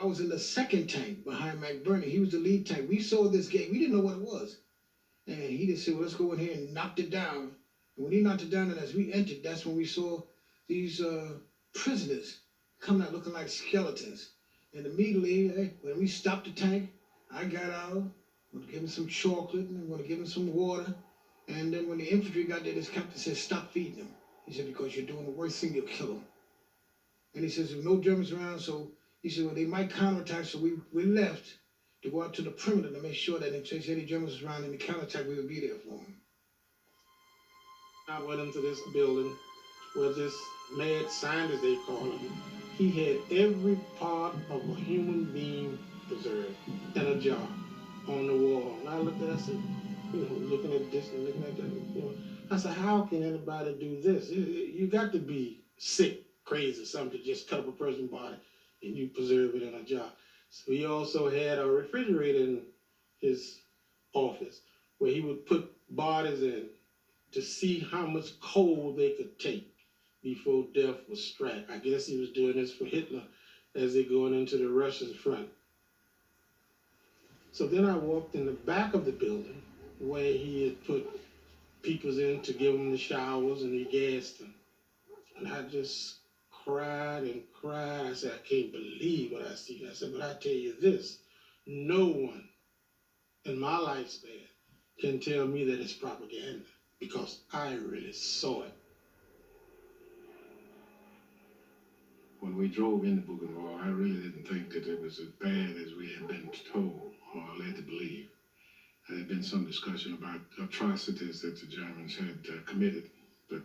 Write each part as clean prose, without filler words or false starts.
I was in the second tank behind McBurney. He was the lead tank. We saw this game. We didn't know what it was. And he just said, well, let's go in here and knocked it down. And when he knocked it down, and as we entered, that's when we saw these prisoners coming out looking like skeletons. And immediately, when we stopped the tank, I got out, I'm going to give him some chocolate, and I'm going to give him some water. And then when the infantry got there, this captain said, stop feeding them. He said, because you're doing the worst thing, you'll kill them. And he says, there's no Germans around, so he said, well, they might counterattack, so we left to go out to the perimeter to make sure that in case any Germans was around in the counterattack, we would be there for them. I went into this building where this mad scientist, they call him, he had every part of a human being preserved in a jar on the wall. And I looked at it, I said, looking at this and looking at that, I said, how can anybody do this? You got to be sick, crazy, or something to just cut up a person's body and you preserve it in a jar. So he also had a refrigerator in his office where he would put bodies in to see how much cold they could take before death was struck. I guess he was doing this for Hitler as they're going into the Russian front. So then I walked in the back of the building where he had put people in to give them the showers and he gassed them. And I just cried and cried. I said, I can't believe what I see. I said, but I tell you this, no one in my lifespan can tell me that it's propaganda because I really saw it. When we drove into Buchenwald, I really didn't think that it was as bad as we had been told or led to believe. There had been some discussion about atrocities that the Germans had committed, but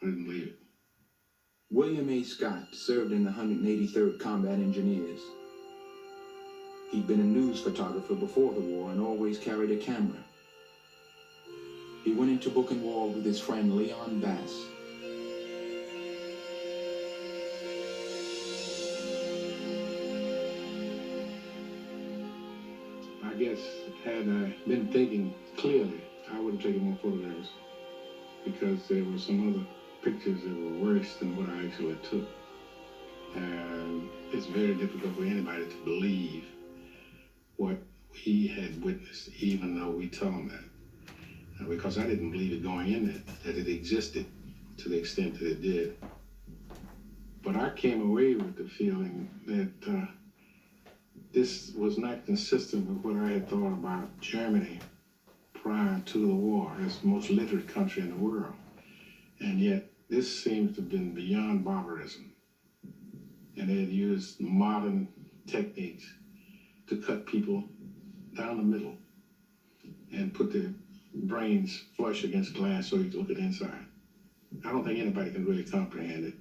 I didn't believe it. William A. Scott served in the 183rd Combat Engineers. He'd been a news photographer before the war and always carried a camera. He went into Buchenwald with his friend Leon Bass. I guess had I been thinking clearly, I would have taken more photographs because there were some other pictures that were worse than what I actually took. And it's very difficult for anybody to believe what we had witnessed, even though we tell them that. Because I didn't believe it going in there, that it existed to the extent that it did. But I came away with the feeling that this was not consistent with what I had thought about Germany prior to the war as the most literate country in the world. And yet, this seems to have been beyond barbarism. And they had used modern techniques to cut people down the middle and put their brains flush against glass so you could look at the inside. I don't think anybody can really comprehend it.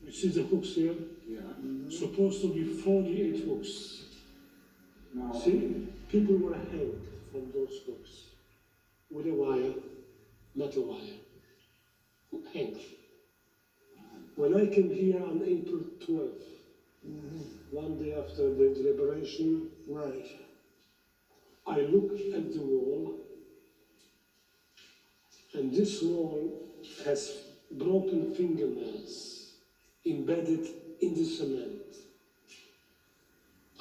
You see the hooks here? Yeah. Supposed to be 48 hooks. No. See, people were hanged from those hooks with a wire, metal wire, hanged. When I came here on April 12th, one day after the liberation, Right. I looked at the wall, and this wall has broken fingernails embedded in the cement.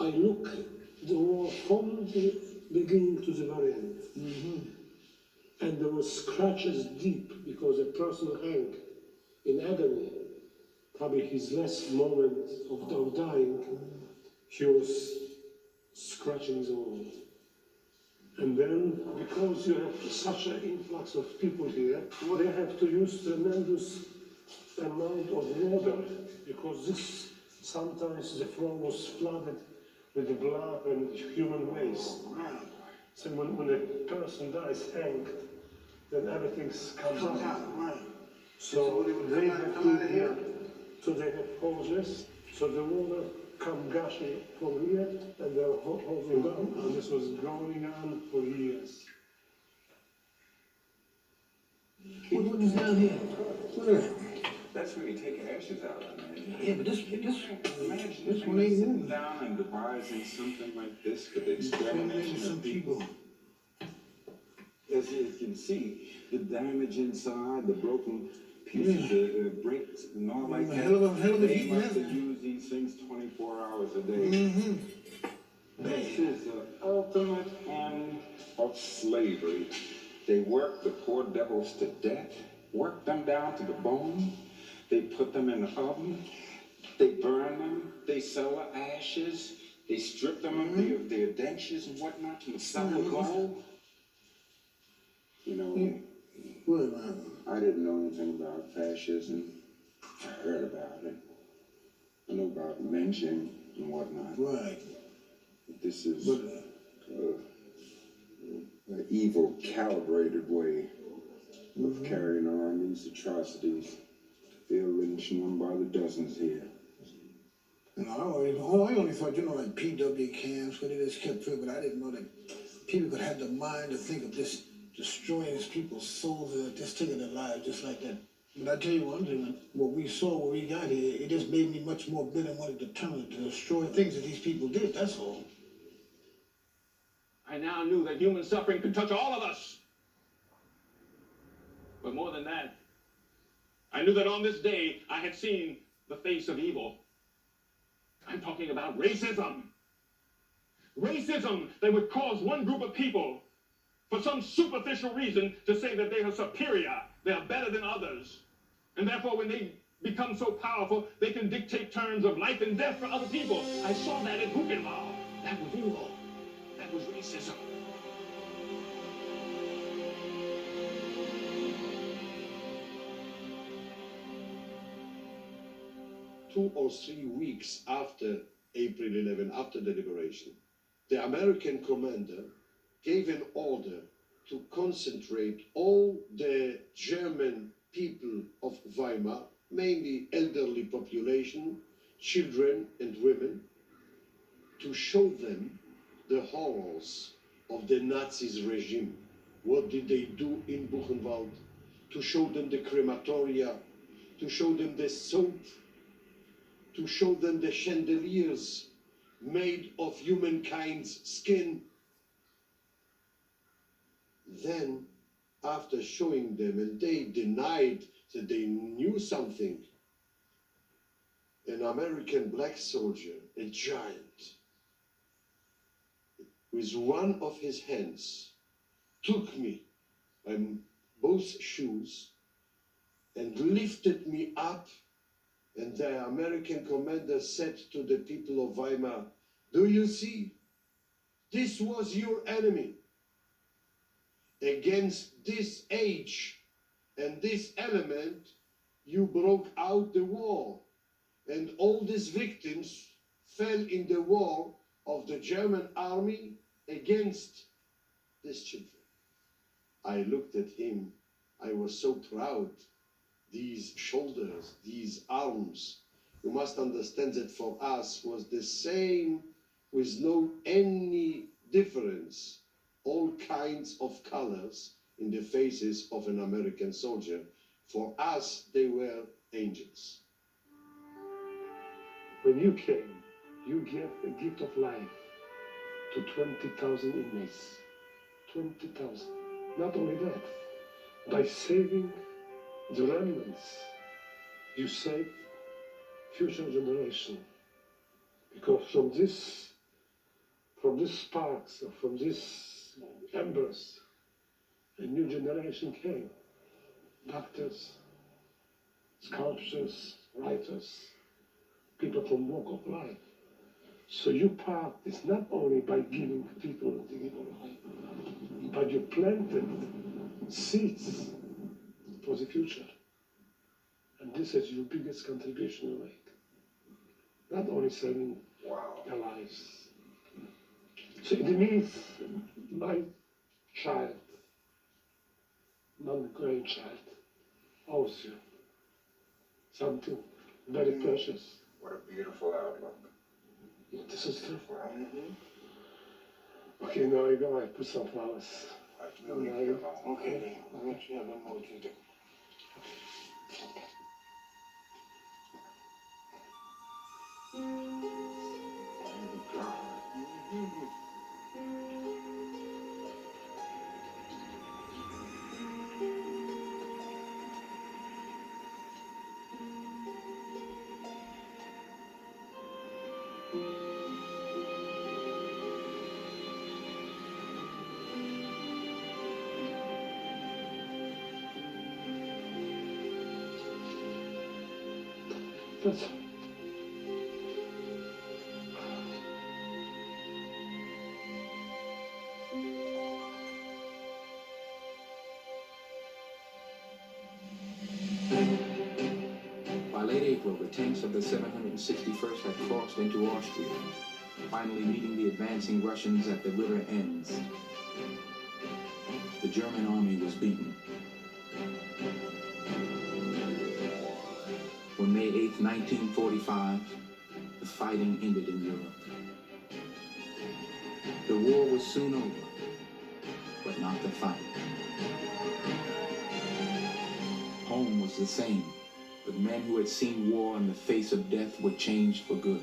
I look at the wall from the beginning to the very end. And there were scratches deep because a person hanged in agony, probably his last moment of dying, he was scratching the wall. And then, because you have such an influx of people here, they have to use tremendous amount of water, because this, sometimes the floor was flooded with blood and human waste. So when a person dies hanged, then everything comes out. Right. So they have to here. So they have hoses, so the water come gushing from here, and they're hosing down, and this was going on for years. What is down here? What is that? That's where you take ashes out of, man. Yeah, but this Imagine one ain't sitting moving. down and devising something like this for the Maybe extermination some of people. people. As you can see, the damage inside, the broken pieces of bricks and all like that. Hell of a They heat must have level. used these things 24 hours a day. Mm-hmm. This is the ultimate end of slavery. They work the poor devils to death, work them down to the bone. They put them in the oven. They burn them. They sell the ashes. They strip them of their dentures and whatnot and sell the gold. You know, Well, man. I didn't know anything about fascism. I heard about it. I know about lynching and whatnot. Right. This is an evil, calibrated way of carrying on these atrocities. They're lynching them by the dozens here. You know, I only thought, like PW camps, where they just kept it, but I didn't know that people could have the mind to think of just destroying people's souls and just taking their lives just like that. But I tell you one thing, what we saw when we got here, it just made me much more bitter and more determined to destroy things that these people did, that's all. I now knew that human suffering could touch all of us. But more than that, I knew that on this day I had seen the face of evil. I'm talking about racism. Racism that would cause one group of people, for some superficial reason, to say that they are superior, they are better than others. And therefore, when they become so powerful, they can dictate terms of life and death for other people. I saw that in Buchenwald. That was evil. That was racism. Two or 3 weeks after April 11, after the liberation, the American commander gave an order to concentrate all the German people of Weimar, mainly elderly population, children and women, to show them the horrors of the Nazis regime. What did they do in Buchenwald? To show them the crematoria, to show them the soap, to show them the chandeliers made of humankind's skin. Then, after showing them, and they denied that they knew something, an American black soldier, a giant, with one of his hands, took me by both shoes and lifted me up. And the American commander said to the people of Weimar, "Do you see? This was your enemy. Against this age and this element, you broke out the war. And all these victims fell in the war of the German army against these children." I looked at him. I was so proud. These shoulders, these arms, you must understand that for us was the same, with no any difference, all kinds of colors in the faces of an American soldier. For us, they were angels. When you came, you gave a gift of life to 20,000 inmates. 20,000. Not only that, by saving the remnants, you save future generation. Because from these sparks, from these embers, a new generation came. Doctors, sculptors, writers, people from walk of life. So your part is not only by giving people the gift of life, but you planted seeds for the future. And this is your biggest contribution you make. Not only saving their lives. So it means my child, non-grandchild, owes you something very precious. What a beautiful outlook. This is true. Okay, now I go, I put some flowers. We'll leave you alone. Okay, then. I'll let you have one more to do. But By late April, the tanks of the 761st had crossed into Austria, finally meeting the advancing Russians at the river Enns. The German army was beaten. On May 8, 1945, the fighting ended in Europe. The war was soon over, but not the fight. Home was the same, but men who had seen war in the face of death were changed for good.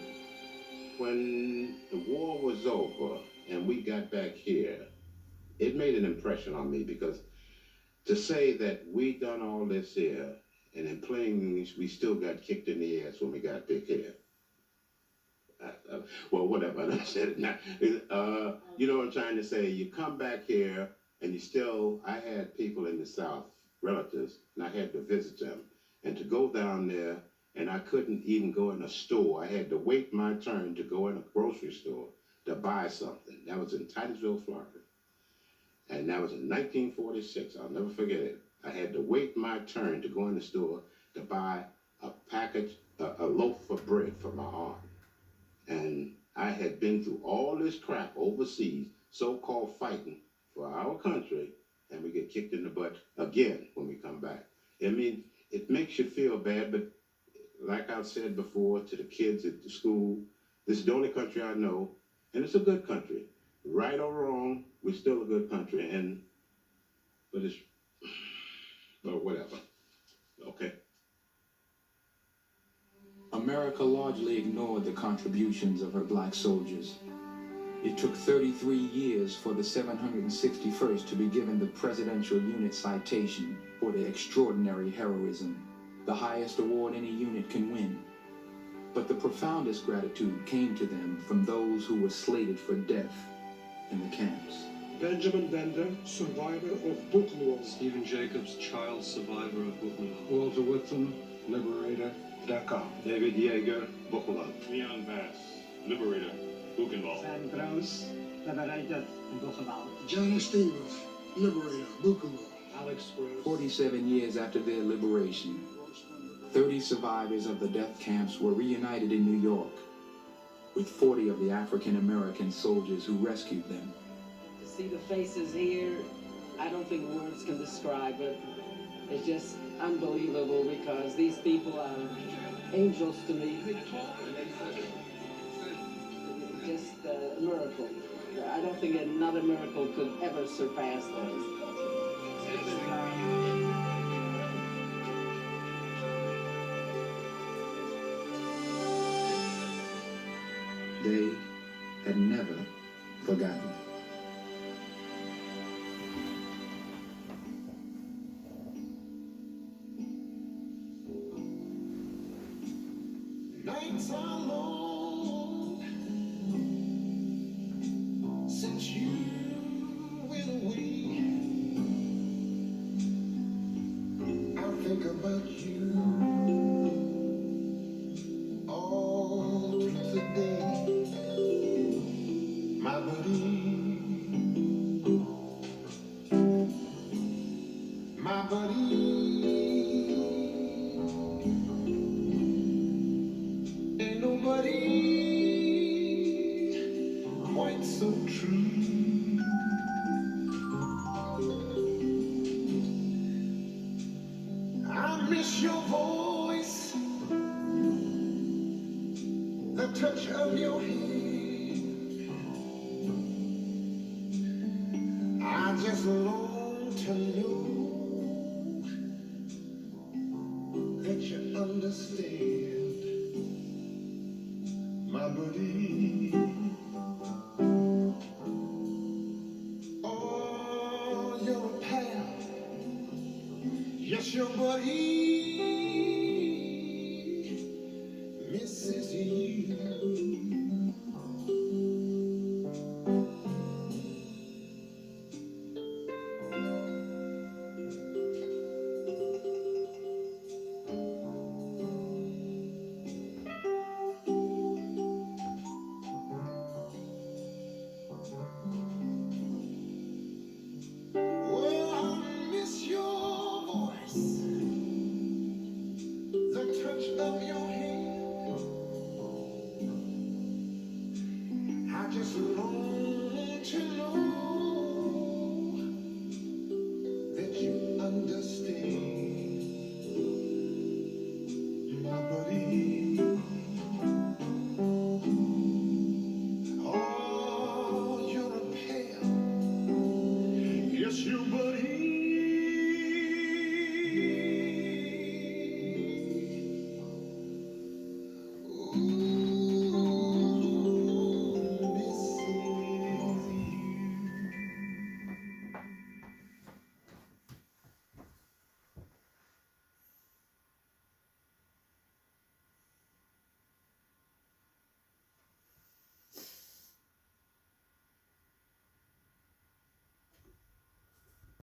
When the war was over and we got back here, it made an impression on me, because to say that we done all this here, and in plain English, we still got kicked in the ass when we got back here. Well, whatever, I said it now. You know what I'm trying to say? You come back here, and you still, I had people in the South, relatives, and I had to visit them. And to go down there, and I couldn't even go in a store. I had to wait my turn to go in a grocery store to buy something. That was in Titusville, Florida. And that was in 1946. I'll never forget it. I had to wait my turn to go in the store to buy a package, a loaf of bread for my aunt. And I had been through all this crap overseas, so-called fighting for our country, and we get kicked in the butt again when we come back. I mean, it makes you feel bad, but like I've said before to the kids at the school, this is the only country I know, and it's a good country. Right or wrong, we're still a good country, but it's, well, whatever. Okay. America largely ignored the contributions of her black soldiers. It took 33 years for the 761st to be given the Presidential Unit Citation for their extraordinary heroism, the highest award any unit can win. But the profoundest gratitude came to them from those who were slated for death in the camps. Benjamin Bender, survivor of Buchenwald. Stephen Jacobs, child survivor of Buchenwald. Walter Woodson, Liberator.com. David Yeager, Buchenwald. Leon Bass, Liberator, Buchenwald. Sam Gross, Liberator, Buchenwald. Johnny Stevens, Liberator, Buchenwald. Alex Gross. 47 years after their liberation, 30 survivors of the death camps were reunited in New York with 40 of the African American soldiers who rescued them. To see the faces here, I don't think words can describe it. It's just unbelievable, because these people are angels to me. Just a miracle. I don't think another miracle could ever surpass this. They had never forgotten. Nights are long since you went away. I think about you all through the day, my buddy, my buddy. Ain't nobody quite so true. I miss your voice, the touch of your hand. I just long to know that you understand, my buddy. Oh, you're a pal. Yes, your buddy misses you.